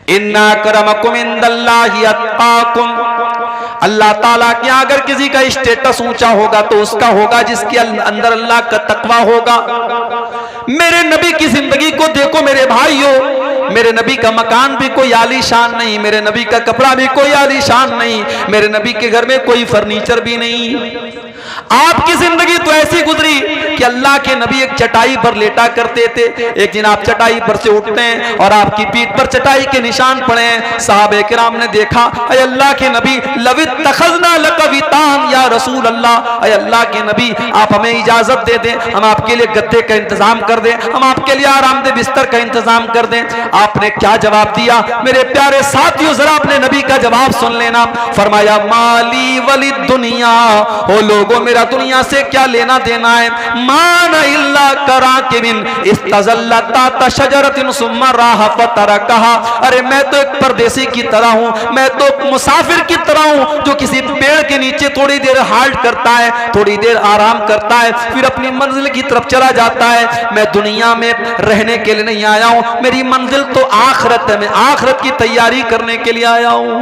इन्ना करमकुम इंदल्लाहि अत्काकुम, अल्लाह ताला के यहाँ अगर किसी का स्टेटस ऊंचा होगा तो उसका होगा जिसके अंदर अल्लाह का तकवा होगा। मेरे नबी की जिंदगी को देखो मेरे भाइयों, मेरे नबी का मकान भी कोई आलीशान नहीं, मेरे नबी का कपड़ा भी कोई आलीशान नहीं, मेरे नबी के घर में कोई फर्नीचर भी नहीं। आपकी जिंदगी तो ऐसी गुजरी कि अल्लाह के नबी एक चटाई पर लेटा करते थे। एक दिन आप चटाई पर से उठते हैं और आपकी पीठ पर चटाई के निशान पड़े हैं। साहबे किराम ने देखा, अय अल्लाह के नबी, लवित तखजना लकवितान या रसूल अल्लाह, अय अल्लाह के नबी आप हमें इजाजत दे दें, हम आपके लिए गद्दे का इंतजाम कर दें, हम आपके लिए आरामदेह बिस्तर का इंतजाम कर दें। आपने क्या जवाब दिया मेरे प्यारे साथियों, जरा अपने नबी का जवाब सुन लेना। फरमाया माली वली दुनिया, ओ लोगों मेरा दुनिया से क्या लेना देना है। माना इल्ला करा के बिन इस्तज़ल्लता तशजरतिन सुम्मा राह फतरकहा, अरे मैं तो एक परदेसी की तरह हूं, मैं तो मुसाफिर की तरह हूं जो किसी पेड़ के नीचे थोड़ी देर हाल्ट करता है, थोड़ी देर आराम करता है, फिर अपनी मंजिल की तरफ चला जाता है। मैं दुनिया में रहने के लिए नहीं आया हूं, मेरी मंजिल तो आखिरत है, मैं आखिरत की तैयारी करने के लिए आया हूं।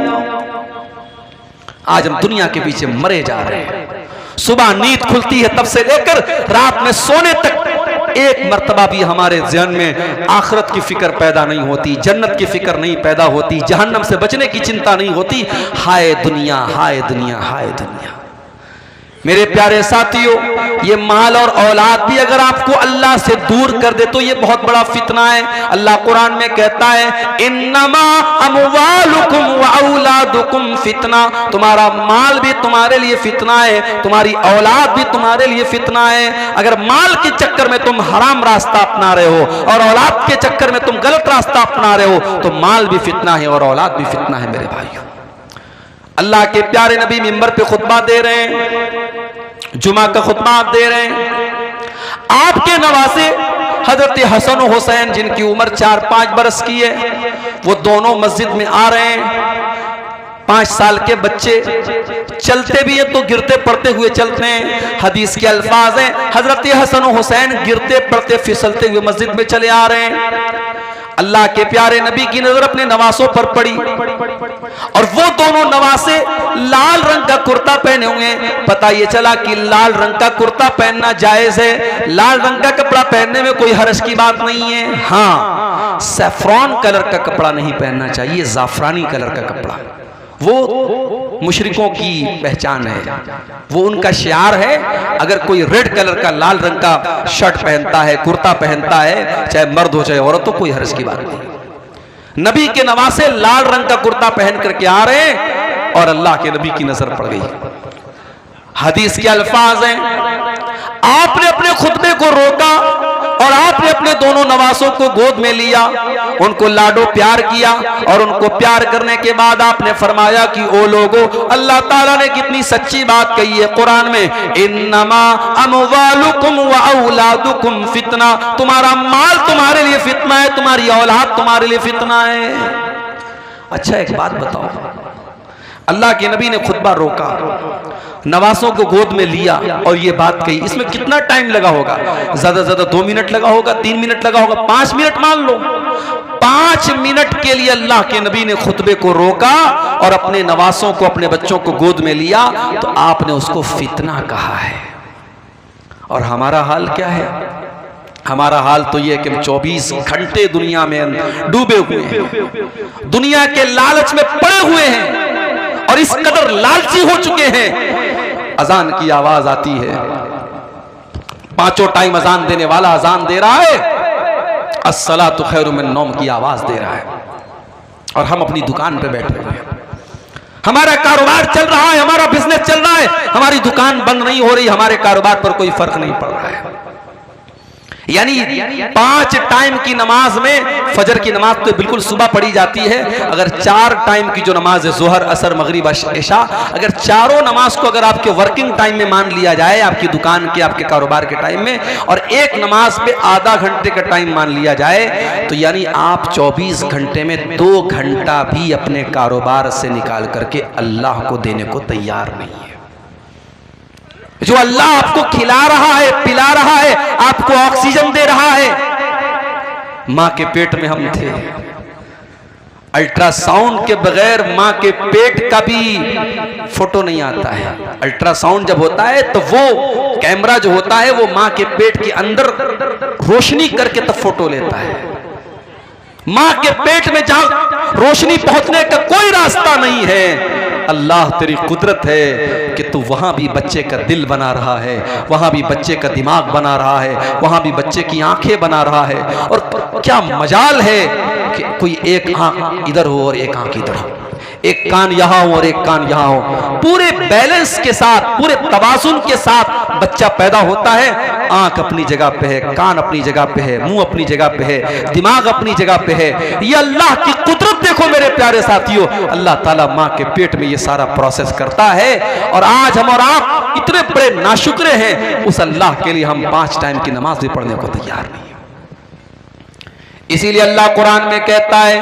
आज हम दुनिया के पीछे मरे जा रहे हैं। सुबह नींद खुलती है तब से लेकर रात में सोने तक एक मर्तबा भी हमारे ज़हन में आखिरत की फिक्र पैदा नहीं होती, जन्नत की फिक्र नहीं पैदा होती, जहन्नम से बचने की चिंता नहीं होती। हाय दुनिया, हाय दुनिया, हाय दुनिया। मेरे प्यारे साथियों, ये माल और औलाद भी अगर आपको अल्लाह से दूर कर दे तो ये बहुत बड़ा फितना है। अल्लाह कुरान में कहता है इन्नमा अमवालुकुम व औलादुकुम फितना, तुम्हारा माल भी तुम्हारे लिए फितना है, तुम्हारी औलाद भी तुम्हारे लिए फितना है। अगर माल के चक्कर में तुम हराम रास्ता अपना रहे हो और औलाद के चक्कर में तुम गलत रास्ता अपना रहे हो तो माल भी फितना है और औलाद भी फितना है। मेरे भाइयों, अल्लाह के प्यारे नबी मिंबर पे खुतबा दे रहे हैं, जुमा का खुतबा आप दे रहे हैं। आपके नवासे हजरत हसन और हुसैन जिनकी उम्र 4-5 बरस की है, वो दोनों मस्जिद में आ रहे हैं। 5 साल के बच्चे चलते भी हैं तो गिरते पड़ते हुए चलते हैं। हदीस के अल्फाज हैं हजरत हसन और हुसैन गिरते पड़ते फिसलते हुए मस्जिद में चले आ रहे हैं। अल्लाह के प्यारे नबी की नजर अपने नवासों पर पड़ी और वो दोनों नवासे लाल रंग का कुर्ता पहने हुए हैं। पता ये चला कि लाल रंग का कुर्ता पहनना जायज है, लाल रंग का कपड़ा पहनने में कोई हर्ज की बात नहीं है। हाँ, सैफ्रॉन कलर का कपड़ा नहीं पहनना चाहिए, जाफरानी कलर का कपड़ा, वो मुशरिकों की पहचान है, वो उनका शियार है। अगर कोई रेड कलर का लाल रंग का शर्ट पहनता है, कुर्ता पहनता है, चाहे मर्द हो चाहे औरत हो, कोई हर्ज की बात नहीं। नबी के नवासे लाल रंग का कुर्ता पहन करके आ रहे हैं और अल्लाह के नबी की नजर पड़ गई। हदीस के अल्फाज हैं, आपने अपने खुतबे को रोका और आपने अपने दोनों नवासों को गोद में लिया, उनको लाडो प्यार किया और उनको प्यार करने के बाद आपने फरमाया कि ओ लोगो, अल्लाह ताला ने कितनी सच्ची बात कही है कुरान में, इन्नमा अमवालुकुम व औलादुकुम फितना, तुम्हारा माल तुम्हारे लिए फितना है, तुम्हारी औलाद तुम्हारे लिए फितना है। अच्छा एक बात बताओ, अल्लाह के नबी ने खुतबा रोका, नवासों को गोद में लिया और ये बात कही, इसमें कितना टाइम लगा होगा? ज्यादा से ज्यादा 2 मिनट लगा होगा, 3 मिनट लगा होगा, 5 मिनट मान लो। 5 मिनट के लिए अल्लाह के नबी ने खुतबे को रोका और अपने नवासों को, अपने बच्चों को गोद में लिया, तो आपने उसको फितना कहा है। और हमारा हाल क्या है? हमारा हाल तो यह है कि हम 24 घंटे दुनिया में डूबे हुए हैं, दुनिया के लालच में पड़े हुए हैं और इस कदर लालची हो चुके हैं। अजान की आवाज आती है, 5 टाइम अजान देने वाला अजान दे रहा है, अस्सलातु खैरु मिन नौम की आवाज दे रहा है और हम अपनी दुकान पे बैठे हुए हैं। हमारा कारोबार चल रहा है, हमारा बिजनेस चल रहा है, हमारी दुकान बंद नहीं हो रही, हमारे कारोबार पर कोई फर्क नहीं पड़ रहा है। यानी 5 टाइम की नमाज में, फजर की नमाज तो बिल्कुल सुबह पढ़ी जाती है, अगर 4 टाइम की जो नमाज है, जोहर, असर, मगरिब, इशा, अगर चारों नमाज को अगर आपके वर्किंग टाइम में मान लिया जाए, आपकी दुकान के, आपके कारोबार के टाइम में, और एक नमाज पे आधा घंटे का टाइम मान लिया जाए, तो यानी आप 24 घंटे में 2 घंटा भी अपने कारोबार से निकाल करके अल्लाह को देने को तैयार नहीं है। जो अल्लाह आपको खिला रहा है, पिला रहा है, आपको ऑक्सीजन दे रहा है। मां के पेट में हम थे, अल्ट्रासाउंड के बगैर माँ के पेट का भी फोटो नहीं आता है। अल्ट्रासाउंड जब होता है तो वो कैमरा जो होता है वो माँ के पेट के अंदर रोशनी करके तब फोटो लेता है। माँ के पेट में जहां रोशनी पहुंचने का कोई रास्ता नहीं है, अल्लाह तेरी कुदरत है कि तू वहां भी बच्चे का दिल बना रहा है, वहां भी बच्चे का दिमाग बना रहा है, वहां भी बच्चे की आंखें बना रहा है। और क्या मजाल है कि कोई एक आंख इधर हो और एक आंख इधर हो, एक कान यहां हो और एक कान यहां हो, पूरे बैलेंस के साथ, पूरे तवाज़ुन के साथ बच्चा पैदा होता है। आंख अपनी जगह पे है, कान अपनी जगह पे है, मुंह अपनी जगह पे है, दिमाग अपनी जगह पे है। ये अल्लाह की कुदरत देखो मेरे प्यारे साथियों, अल्लाह ताला माँ के पेट में ये सारा प्रोसेस करता है। और आज हम और आप इतने बड़े नाशुक्रे हैं, उस अल्लाह के लिए हम 5 टाइम की नमाज भी पढ़ने को तैयार नहीं। इसीलिए अल्लाह कुरान में कहता है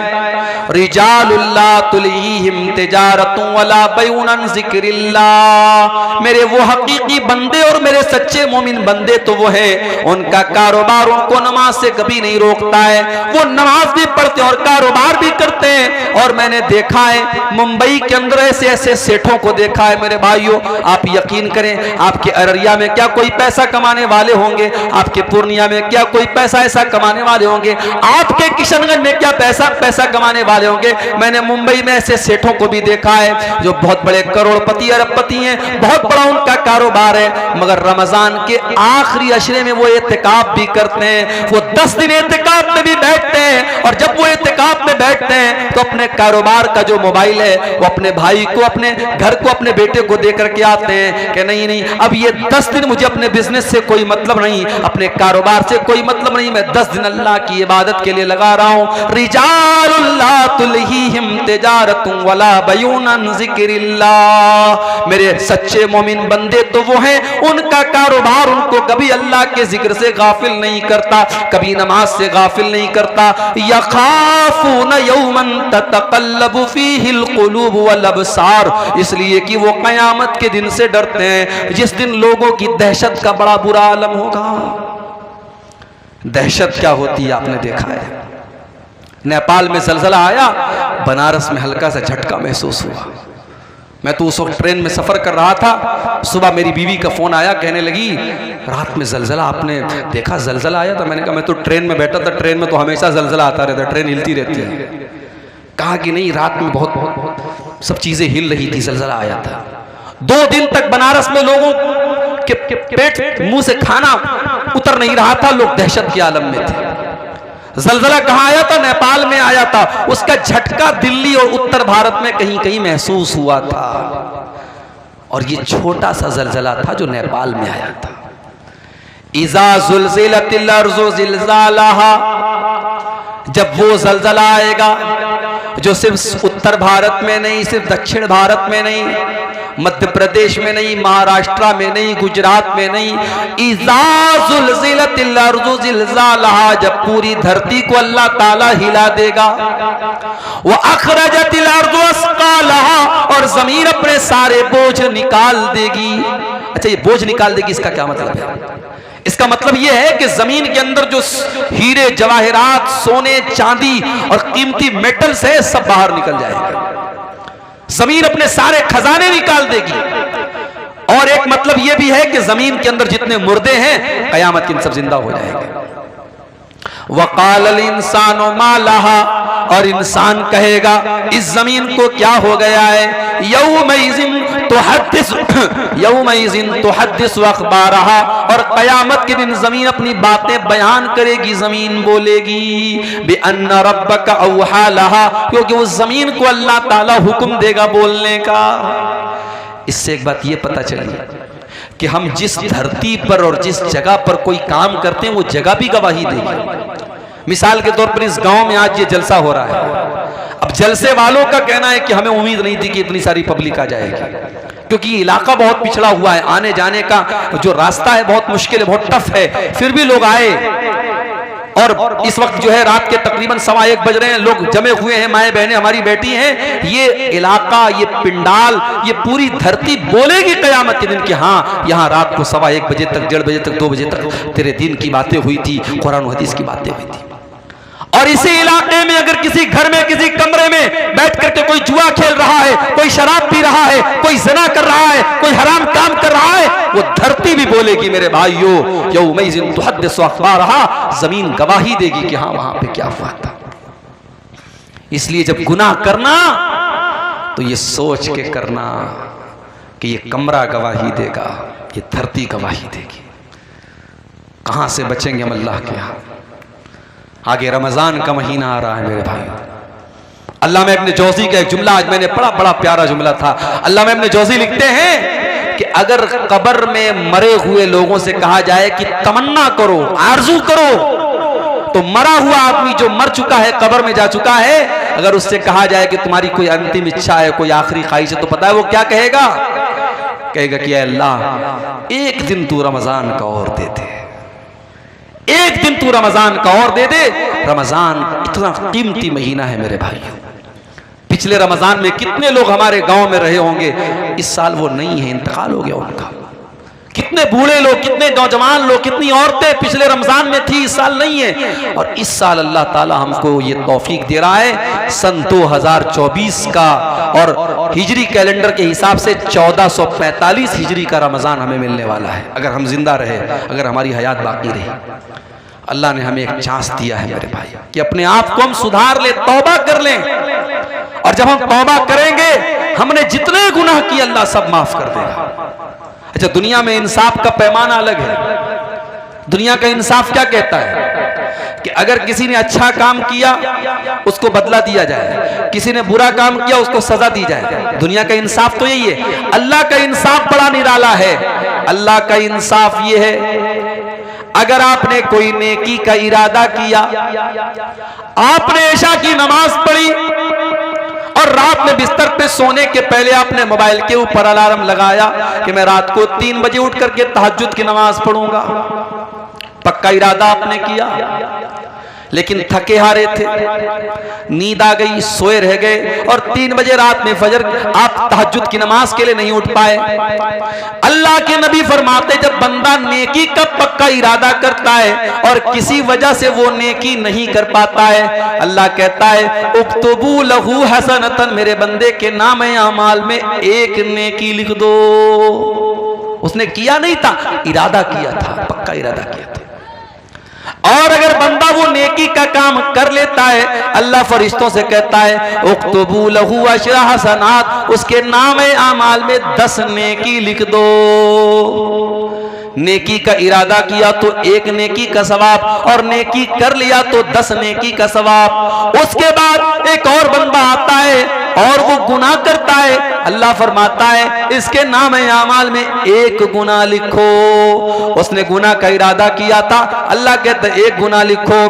रिजालुल्ला तुलहीहिम तिजारतुन वला बैउन अन ज़िक्रिल्लाह, मेरे वो हकीकी बंदे और मेरे सच्चे मोमिन बंदे तो वो है, उनका कारोबार उनको नमाज से कभी नहीं रोकता है। वो नमाज भी पढ़ते और कारोबार भी करते हैं। और मैंने देखा है मुंबई के अंदर ऐसे ऐसे सेठों को देखा है मेरे भाइयों, आप यकीन करें, आपके अररिया में क्या कोई पैसा कमाने वाले होंगे, आपके पूर्णिया में क्या कोई पैसा ऐसा कमाने वाले होंगे, आपके किशनगंज में क्या पैसा कमाने वाले होंगे। मैंने मुंबई में ऐसे सेठों को भी देखा है जो बहुत बड़े करोड़पति अरबपति हैं, बहुत बड़ा उनका कारोबार है, मगर रमजान के आखिरी अशरे में वो एतिकाफ भी करते हैं। वो 10 दिन एतिकाफ में भी बैठते हैं। और जब वो एतिकाफ में बैठते हैं तो अपने कारोबार का जो मोबाइल है वो अपने भाई को, अपने घर को, अपने बेटे को दे करके आते हैं कि नहीं नहीं, अब ये 10 दिन मुझे अपने बिजनेस से कोई मतलब नहीं, अपने कारोबार से कोई मतलब नहीं, मैं 10 दिन अल्लाह की इबादत के लिए लगा रहा हूं। रिजालुल्लाह तुलहीहिम तिजारतुन वला बैउन अन ज़िक्रिल्लाह, मेरे सच्चे मोमिन बंदे तो वो हैं, उनका कारोबार उनको कभी अल्लाह के जिक्र से गाफिल नहीं करता, कभी नमाज से गाफिल नहीं करता। यखाफून यौमन ततक़ल्लबु फ़ीहिल क़ुलूब वल अबसार, इसलिए कि वो क़यामत के दिन से डरते हैं जिस दिन लोगों की दहशत का बड़ा बुरा आलम होगा। दहशत क्या होती है आपने देखा है। नेपाल में ज़लज़ला आया, बनारस में हल्का सा झटका महसूस हुआ। मैं तो उस वक्त ट्रेन में सफ़र कर रहा था, सुबह मेरी बीवी का फ़ोन आया, कहने लगी रात में ज़लज़ला, आपने देखा ज़लज़ला आया था। मैंने कहा मैं तो ट्रेन में बैठा था, ट्रेन में तो हमेशा ज़लज़ला आता रहता है, ट्रेन हिलती रहती है। कहा कि नहीं, रात में बहुत सब चीज़ें हिल रही थी, ज़लज़ला आया था। 2 दिन तक बनारस में लोगों के पेट मुंह से खाना उतर नहीं रहा था, लोग दहशत के आलम में थे। ज़लज़ला कहाँ आया था? नेपाल में आया था। उसका झटका दिल्ली और उत्तर भारत में कहीं कहीं महसूस हुआ था। और ये छोटा सा ज़लज़ला था जो नेपाल में आया था। इज़ा ज़ुल्ज़िलतिल अर्ज़ु ज़िल्ज़ालहा, जब वो ज़लज़ला आएगा जो सिर्फ उत्तर भारत में नहीं, सिर्फ दक्षिण भारत में नहीं, मध्य प्रदेश में नहीं, महाराष्ट्र में नहीं, गुजरात में नहीं, इज़ा ज़ुल्ज़िलतिल अर्ज़ु ज़िल्ज़ालहा, जब पूरी धरती को अल्लाह ताला हिला देगा। व अखरजतिल अर्ज़ु अस्क़ालहा, और जमीन अपने सारे बोझ निकाल देगी। अच्छा, ये बोझ निकाल देगी, इसका क्या मतलब है? इसका मतलब यह है कि जमीन के अंदर जो हीरे जवाहरात, सोने चांदी और कीमती मेटल्स है, सब बाहर निकल जाएगा। जमीन अपने सारे खजाने निकाल देगी। और एक मतलब यह भी है कि जमीन के अंदर जितने मुर्दे हैं कयामत के दिन सब जिंदा हो जाएंगे। वक़ालल इंसानु मा लहा, और इंसान कहेगा इस जमीन को क्या हो गया है। यौमइज़िन तुहद्दिसु अख़बारहा, और क़यामत के दिन जमीन अपनी बातें बयान करेगी, जमीन बोलेगी बिअन्ना रब्बका औहा लहा, क्योंकि उस जमीन को अल्लाह ताला हुक्म देगा बोलने का। इससे एक बात ये पता चली कि हम जिस धरती पर और जिस जगह पर कोई काम करते हैं वो जगह भी गवाही देगी। मिसाल के तौर पर इस गांव में आज ये जलसा हो रहा है। अब जलसे वालों का कहना है कि हमें उम्मीद नहीं थी कि इतनी सारी पब्लिक आ जाएगी, क्योंकि ये इलाका बहुत पिछड़ा हुआ है, आने जाने का जो रास्ता है बहुत मुश्किल है, बहुत टफ है, फिर भी लोग आए। और इस वक्त जो है रात के तकरीबन 1:15 बज रहे हैं, लोग जमे हुए हैं, माएँ बहनें हमारी बैठी हैं। ये इलाका, ये पिंडाल, ये पूरी धरती बोलेगी कयामत के दिन कि हाँ, यहाँ रात को 1:15 बजे तक, 1:30 बजे तक, 2 बजे तक तेरे दिन की बातें हुई थी, कुरान हदीस की बातें हुई थी। और इसी इलाके में अगर किसी घर में, किसी कमरे में कोई जुआ खेल रहा है, कोई शराब पी रहा है, कोई ज़िना कर रहा है, कोई हराम काम कर रहा है, वो धरती भी बोलेगी मेरे भाइयों यौमइज़िन तुहद्दिसु अख़बारहा, जमीन गवाही देगी कि हाँ वहां पे क्या हुआ था। इसलिए जब गुनाह करना तो ये सोच के करना कि ये कमरा गवाही देगा, ये धरती गवाही देगी। कहां से बचेंगे हम अल्लाह के यहाँ। आगे रमजान का महीना आ रहा है मेरे भाई। अल्लामा इब्न जौज़ी का एक जुमला आज मैंने पढ़ा, बड़ा प्यारा जुमला था। अल्लामा इब्न जौज़ी लिखते हैं कि अगर कब्र में मरे हुए लोगों से कहा जाए कि तमन्ना करो, आरजू करो, तो मरा हुआ आदमी जो मर चुका है, कब्र में जा चुका है, अगर उससे कहा जाए कि तुम्हारी कोई अंतिम इच्छा है, कोई आखिरी ख्वाहिश है, तो पता है वो क्या कहेगा? कहेगा कि अल्लाह एक दिन तू रमजान का और दे दे, एक दिन तू रमजान का और दे दे। रमजान इतना कीमती महीना है मेरे भाइयों। पिछले रमजान में कितने लोग हमारे गांव में रहे होंगे, इस साल वो नहीं है, इंतकाल हो गया उनका। कितने बूढ़े लोग, कितने नौजवान लोग, कितनी औरतें पिछले रमजान में थी, इस साल नहीं है। और इस साल अल्लाह ताला हमको ये तौफीक दे रहा है, सन 2024 का और हिजरी कैलेंडर के हिसाब से 1445 हिजरी का रमजान हमें मिलने वाला है, अगर हम जिंदा रहे, अगर हमारी हयात बाकी रही। अल्लाह ने हमें एक चांस दिया है मेरे भाई कि अपने आप को हम सुधार ले, तौबा कर लें। और जब हम तौबा करेंगे, हमने जितने गुनाह किए अल्लाह सब माफ कर देगा। अच्छा, दुनिया में इंसाफ का पैमाना अलग है। दुनिया का इंसाफ क्या कहता है कि अगर किसी ने अच्छा काम किया उसको बदला दिया जाए, किसी ने बुरा काम किया उसको सजा दी जाए। दुनिया का इंसाफ तो यही है। अल्लाह का इंसाफ बड़ा निराला है। अल्लाह का इंसाफ ये है, अगर आपने कोई नेकी का इरादा किया, आपने इशा की नमाज पढ़ी और रात में बिस्तर पे सोने के पहले आपने मोबाइल के ऊपर अलार्म लगाया कि मैं रात को 3 बजे उठ करके तहज्जुद की नमाज पढ़ूंगा, पक्का इरादा आपने किया, लेकिन थके हारे थे, नींद आ गई, सोए रह गए और 3 बजे रात में फजर आप तहज्जुद की नमाज के लिए नहीं उठ पाए। अल्लाह के नबी फरमाते, जब बंदा नेकी का पक्का इरादा करता है और किसी वजह से वो नेकी नहीं कर पाता है, अल्लाह कहता है उक्तुबू लहू हसनतन, मेरे बंदे के नाम अमाल में एक नेकी लिख दो। उसने किया नहीं था, इरादा किया था, पक्का इरादा किया था। और अगर बंदा वो नेकी का काम कर लेता है, अल्लाह फरिश्तों से कहता है उक्तुबू लहू अशरा हसनात, उसके नाम आमाल में 10 नेकी लिख दो। नेकी का इरादा किया तो 1 नेकी का सवाब, और नेकी कर लिया तो 10 नेकी का सवाब। उसके बाद एक और बंदा आता है और वो गुनाह करता है, अल्लाह फरमाता है इसके नाम आमाल में 1 गुनाह लिखो। उसने गुनाह का इरादा किया था, अल्लाह कहता है 1 गुनाह लिखो।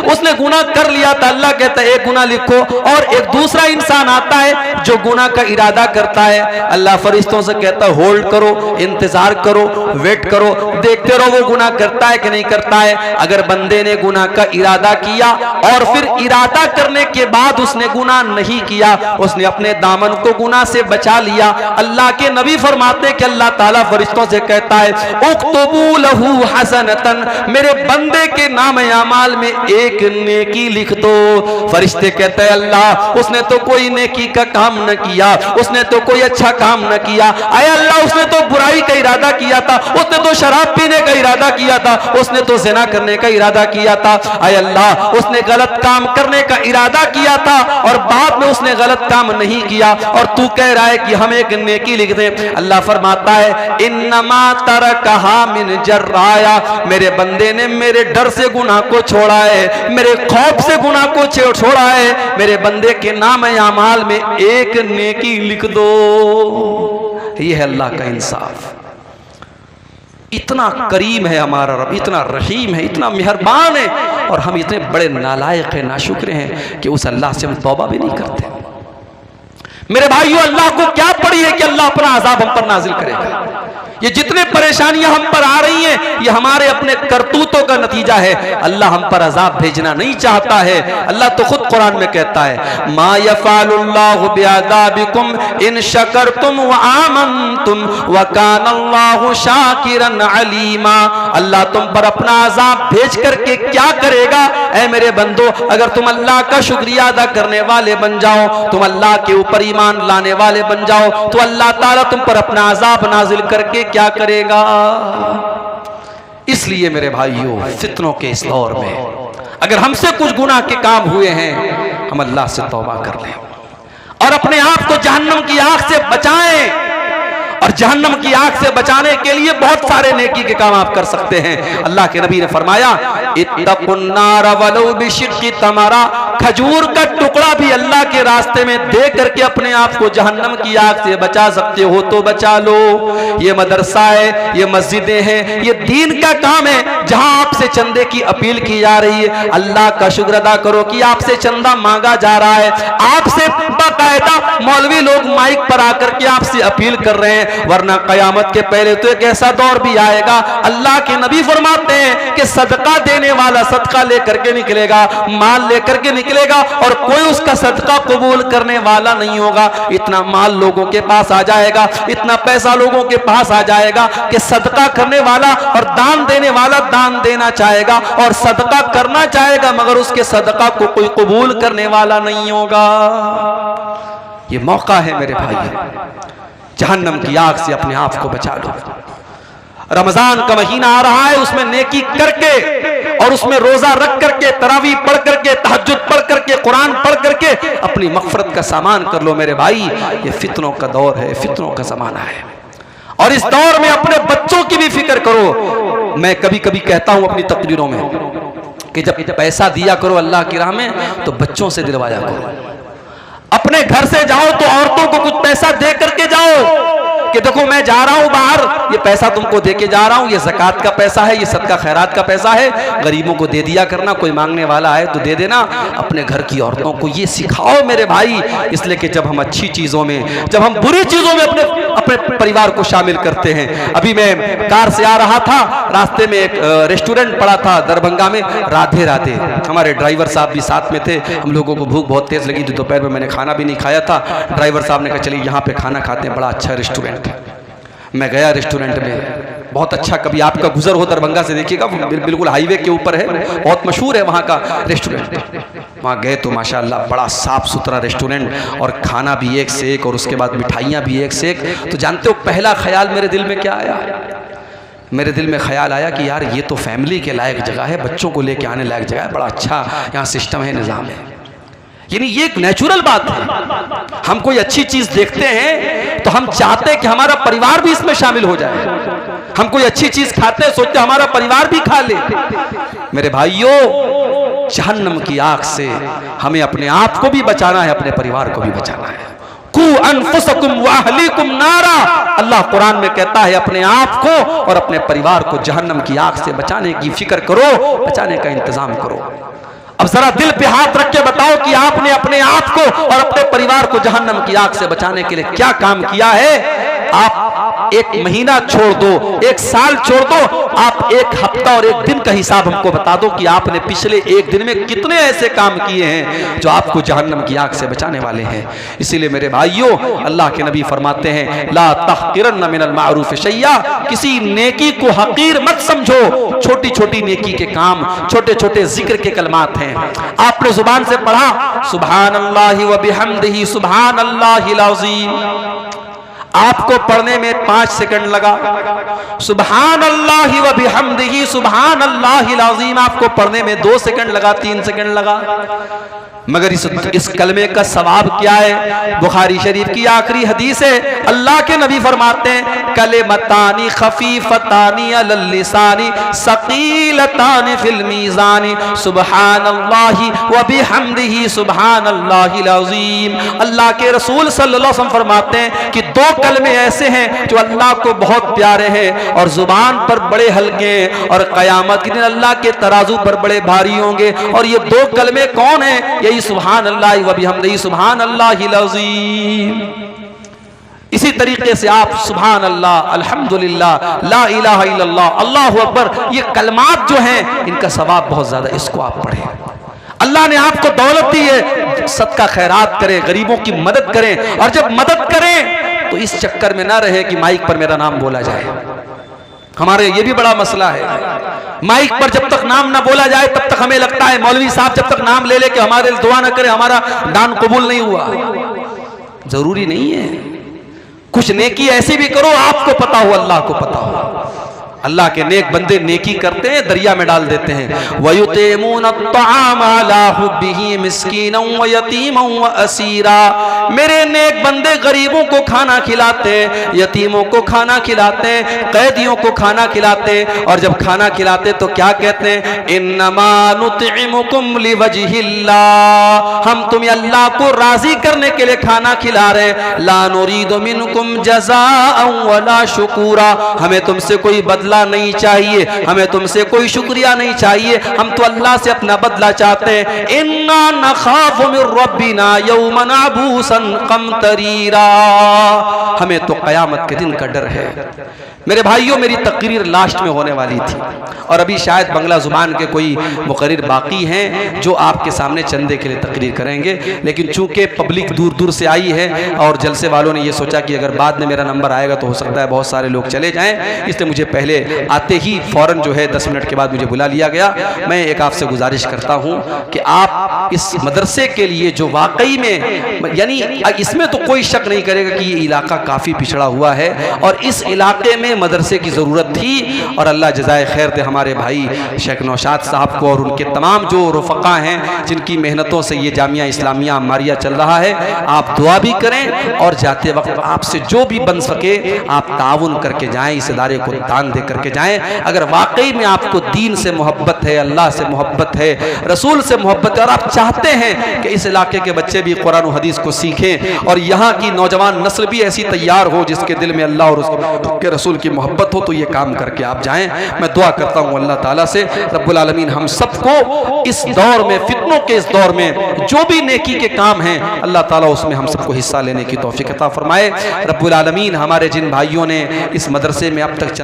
उसने गुनाह कर लिया था, अल्लाह कहता है 1 गुनाह लिखो। और एक दूसरा इंसान आता है जो गुनाह का इरादा करता है, अल्लाह फरिश्तों से कहता है होल्ड करो, इंतजार करो, वेट करो, देखते रहो वो गुनाह करता है कि नहीं करता है। अगर बंदे ने गुनाह का इरादा किया और फिर इरादा करने के बाद उसने गुनाह नहीं किया, उसने अपने दामन को गुनाह से बचा लिया, अल्लाह के नबी फरमाते हैं कि अल्लाह ताला फरिश्तों से कहता है उक्तुबू लहू हसनतन, मेरे बंदे के नाम अमाल में 1 नेकी लिख दो। फरिश्ते कहते हैं अल्लाह उसने तो कोई नेकी का काम न किया, उसने तो कोई अच्छा काम न किया। आए अल्लाह उसने तो बुराई का इरादा किया था, उसने तो शराब पीने का इरादा किया था, उसने तो ज़िना करने का इरादा किया था। आए अल्लाह उसने गलत काम करने का इरादा किया था और बाद में उसने गलत काम नहीं किया, और तू कह रहा है कि हम 1 नेकी लिख दें। अल्लाह फरमाता है इन्नमा तरकहा मिन जर्राया, मेरे बंदे ने मेरे डर से गुनाह को छोड़ा है, मेरे खौफ से गुनाह को छोड़ा है। मेरे बंदे के नाम अमाल में 1 नेकी लिख दो। ये है अल्लाह का इंसाफ। इतना करीम है हमारा रब, इतना रहीम है, इतना मेहरबान है, और हम इतने बड़े नालायक हैं, नाशुक्र हैं कि उस अल्लाह से हम तौबा भी नहीं करते। मेरे भाइयों, अल्लाह को क्या पड़ी है कि अल्लाह अपना अजाब हम पर नाजिल करेगा। ये जितने परेशानियां हम पर आ रही हैं ये हमारे अपने करतूतों का नतीजा है। अल्लाह हम पर अजाब भेजना नहीं चाहता है। अल्लाह तो खुद कुरान में कहता है मा यफ़अलुल्लाहु बिअज़ाबिकुम इन शकरतुम व आमनतुम व कानल्लाहु शाकिरन अलीमा। अल्लाह तुम पर अपना अजाब भेज करके क्या करेगा ऐ मेरे बंदो, अगर तुम अल्लाह का शुक्रिया अदा करने वाले बन जाओ, तुम अल्लाह के ऊपर ईमान लाने वाले बन जाओ, तो अल्लाह ताला तुम पर अपना अजाब नाजिल करके क्या करेगा। इसलिए मेरे भाइयों, फितनों के इस दौर में अगर हमसे कुछ गुनाह के काम हुए हैं हम अल्लाह से तौबा कर लें और अपने आप को जहन्नम की आग से बचाएं। और जहन्नम की आग से बचाने के लिए बहुत सारे नेकी के काम आप कर सकते हैं। अल्लाह के नबी ने फरमाया इत्तकुन्नार वलौ बिशिक्की तमरा, खजूर का टुकड़ा भी अल्लाह के रास्ते में दे करके अपने आप को जहन्नम की आग से बचा सकते हो तो बचा लो। ये मदरसा है, ये मस्जिदें हैं, ये दीन का काम है जहां आपसे चंदे की अपील की जा रही है। अल्लाह का शुक्र अदा करो कि आपसे चंदा मांगा जा रहा है, आपसे बाकायदा मौलवी लोग माइक पर आकर के आपसे अपील कर रहे हैं। वरना कयामत के पहले तो एक ऐसा दौर भी आएगा, अल्लाह के नबी फरमाते हैं कि सदका देने वाला सदका लेकर के निकलेगा, माल लेकर के निकलेगा और कोई उसका सदका कबूल करने वाला नहीं होगा। इतना माल लोगों के पास आ जाएगा, इतना पैसा लोगों के पास आ जाएगा कि सदका करने वाला और दान देने वाला दान देना चाहेगा और सदका करना चाहेगा मगर उसके सदका को कोई कबूल करने वाला नहीं होगा। ये मौका है मेरे भाई, जहन्नम की आग से अपने आप को बचा लो। रमजान का महीना आ रहा है, उसमें नेकी करके और उसमें रोजा रख करके, तरावी पढ़ करके, तहज्जुद पढ़ करके, कुरान पढ़ करके अपनी मग़फ़िरत का सामान कर लो मेरे भाई। ये फितनों का दौर है, फितनों का ज़माना है और इस दौर में अपने बच्चों की भी फिक्र करो। मैं कभी कभी कहता हूं अपनी तकरीरों में कि जब पैसा दिया करो अल्लाह की राह में तो बच्चों से दिलवाया करो। अपने घर से जाओ तो औरतों को कुछ पैसा दे करके जाओ कि देखो मैं जा रहा हूं बाहर, ये पैसा तुमको दे के जा रहा हूं, ये ज़कात का पैसा है, ये सदका खैरात का पैसा है, गरीबों को दे दिया करना, कोई मांगने वाला है तो दे देना। अपने घर की औरतों को ये सिखाओ मेरे भाई, इसलिए कि जब हम अच्छी चीज़ों में, जब हम बुरी चीज़ों में अपने परिवार को शामिल करते हैं। अभी मैं कार से आ रहा था, रास्ते में एक रेस्टोरेंट पड़ा था दरभंगा में, राधे राधे। हमारे ड्राइवर साहब भी साथ में थे। हम लोगों को भूख बहुत तेज़ लगी थी, दोपहर में मैंने खाना भी नहीं खाया था। ड्राइवर साहब ने कहा चलिए यहाँ पे खाना खाते हैं, बड़ा अच्छा रेस्टोरेंट। मैं गया रेस्टोरेंट में, बहुत अच्छा। कभी आपका गुजर हो दरभंगा से देखिएगा, बिल्कुल हाईवे के ऊपर है, बहुत मशहूर है वहाँ का रेस्टोरेंट। वहाँ गए तो माशाल्लाह बड़ा साफ़ सुथरा रेस्टोरेंट और खाना भी एक से एक और उसके बाद मिठाइयाँ भी एक से एक। तो जानते हो पहला ख्याल मेरे दिल में क्या आया? मेरे दिल में ख्याल आया कि यार ये तो फैमिली के लायक जगह है, बच्चों को लेके आने लायक जगह है, बड़ा अच्छा यहाँ सिस्टम है, निज़ाम है। यानी ये एक नेचुरल बात है। हम कोई अच्छी चीज देखते हैं तो हम चाहते हैं कि हमारा परिवार भी इसमें शामिल हो जाए। हम कोई अच्छी चीज खाते हैं, सोचते हैं हमारा परिवार भी खा ले। मेरे भाइयों, जहन्नम की आग से हमें अपने आप को भी बचाना है, अपने परिवार को भी बचाना है। कू अनफुसकुम व अहलीकुम नारा, अल्लाह कुरान में कहता है अपने आप को और अपने परिवार को जहन्नम की आग से बचाने की फिक्र करो, बचाने का इंतजाम करो। अब जरा दिल पे हाथ रख के बताओ कि आपने अपने आप को और अपने परिवार को जहन्नम की आग से बचाने के लिए क्या काम किया है। आप एक महीना छोड़ दो, एक साल छोड़ दो, आप एक हफ्ता और एक दिन का हिसाब हमको बता दो कि आपने पिछले एक दिन में कितने ऐसे काम किए हैं जो आपको जहन्नम की आग से बचाने वाले हैं। इसीलिए मेरे भाइयों, अल्लाह के नबी फरमाते हैं ला तहकिरन्न मिनल मारूफ शैया, किसी नेकी को हकीर मत समझो। छोटी छोटी नेकी के काम, छोटे छोटे जिक्र के कलमात हैं। आपने जुबान से पढ़ा सुभानअल्लाहि व बिहम्दिही सुभानअल्लाहिल अज़ीम, आपको पढ़ने में 5 सेकंड लगा। सुभानअल्लाहि व बिहम्दिही सुभानअल्लाहिल अज़ीम आपको पढ़ने में 2 सेकंड लगा, 3 सेकंड लगा। मगर इस कलमे का सवाब क्या है? बुखारी शरीफ की आखिरी हदीस है, अल्लाह के नबी फरमाते हैं कलिमतानी खफीफतानी अलल लिसानी सकीलतानी फिल मीज़ानी सुभानअल्लाहि व बिहम्दिही सुभानअल्लाहिल अज़ीम। अल्लाह के रसूल सल्लल्लाहु अलैहि वसल्लम फरमाते हैं कि 2 कलमे ऐसे हैं जो अल्लाह को बहुत प्यारे हैं और जुबान पर बड़े हल्के हैं और क़यामत के दिन अल्लाह के तराजू पर बड़े भारी होंगे। और ये 2 कलमे कौन है? यही सुभान अल्लाह व बिहम्दिही सुभान अल्लाहिल अज़ीम। इसी तरीके से आप सुभान अल्लाह, अल्हम्दुलिल्लाह, ला इलाहा इल्लल्लाह, अल्लाहु अकबर, ये कलमात जो हैं इनका सवाब बहुत ज्यादा, इसको आप पढ़ें। अल्लाह ने आपको दौलत दी है, सदका खैरात करें, गरीबों की मदद करें, और जब मदद करें तो इस चक्कर में ना रहे कि माइक पर मेरा नाम बोला जाए। हमारे ये भी बड़ा मसला है, माइक पर जब तक नाम ना बोला जाए तब तक हमें लगता है मौलवी साहब जब तक नाम ले ले कि हमारे दुआ ना करे, हमारा दान कबूल नहीं हुआ। जरूरी नहीं है, कुछ नेकी ऐसी भी करो आपको पता हो, अल्लाह को पता हो। अल्लाह के नेक बंदे नेकी करते हैं, दरिया में डाल देते हैं। वयुतीमून अत्तआम अला हुब्बिही मिस्कीनन व यतीमन व असीरा, मेरे नेक बंदे गरीबों को खाना खिलाते, यतीमों को खाना खिलाते, कैदियों को खाना खिलाते, और जब खाना खिलाते तो क्या कहते हैं, इन्नमा नुतइमुकुम लिवजहिल्लाह, हम तुम्हें अल्लाह को राजी करने के लिए खाना खिला रहे हैं। ला नुरीदु मिनकुम जज़ाअन वला शुकूरा, हमें तुमसे कोई बदला नहीं चाहिए, हमें तुमसे कोई शुक्रिया नहीं चाहिए, हम तो अल्लाह से अपना बदला चाहते हैं। इन्ना नखाफु मिर रब्बिना यौमन अबूसन कमतरीरा, हमें तो कयामत के दिन का डर है। मेरे भाइयों, मेरी तकरीर लास्ट में होने वाली थी और अभी शायद बंगला जुबान के कोई मुकर्रिर बाकी हैं जो आपके सामने चंदे के लिए तकरीर करेंगे, लेकिन चूंकि पब्लिक दूर दूर से आई है और जलसे वालों ने ये सोचा कि अगर बाद में मेरा नंबर आएगा तो हो सकता है बहुत सारे लोग चले जाएं, इसलिए मुझे पहले आते ही फौरन जो है 10 मिनट के बाद मुझे बुला लिया गया। मैं एक आपसे गुजारिश करता हूँ कि आप इस मदरसे के लिए जो वाकई में, यानी इसमें तो कोई शक नहीं करेगा कि ये इलाका काफ़ी पिछड़ा हुआ है और इस इलाके में मदरसे की ज़रूरत थी, और अल्लाह जज़ाए खैर दे हमारे भाई शेख नौशाद साहब को और उनके तमाम जो रुफ़क़ा हैं जिनकी मेहनतों से ये जामिया इस्लामिया अम्मारिया चल रहा है। आप दुआ भी करें और जाते वक्त आपसे जो भी बन सके आप ताउन करके जाएं, इस इदारे को दान दे करके जाएं। अगर वाकई में आपको दीन से मोहब्बत है, अल्लाह से मोहब्बत है, रसूल से मोहब्बत है, और आप चाहते हैं कि इस इलाके के बच्चे भी कुरान और हदीस को सीखें और यहाँ की नौजवान नस्ल भी ऐसी तैयार हो जिसके दिल में अल्लाह और उसके रसूल की मोहब्बत हो, तो ये काम करके आप जाएं। मैं दुआ करता हूँ अल्लाह ताला से रब्बुल आलमीन हम सबको इस दौर में, फितनों के इस दौर में जो भी नेकी के काम हैं अल्लाह ताला उसमें हम सबको हिस्सा लेने की तौफीक अता फरमाए। रब्बुल आलमीन हमारे जिन भाइयों ने इस मदरसे में अब तक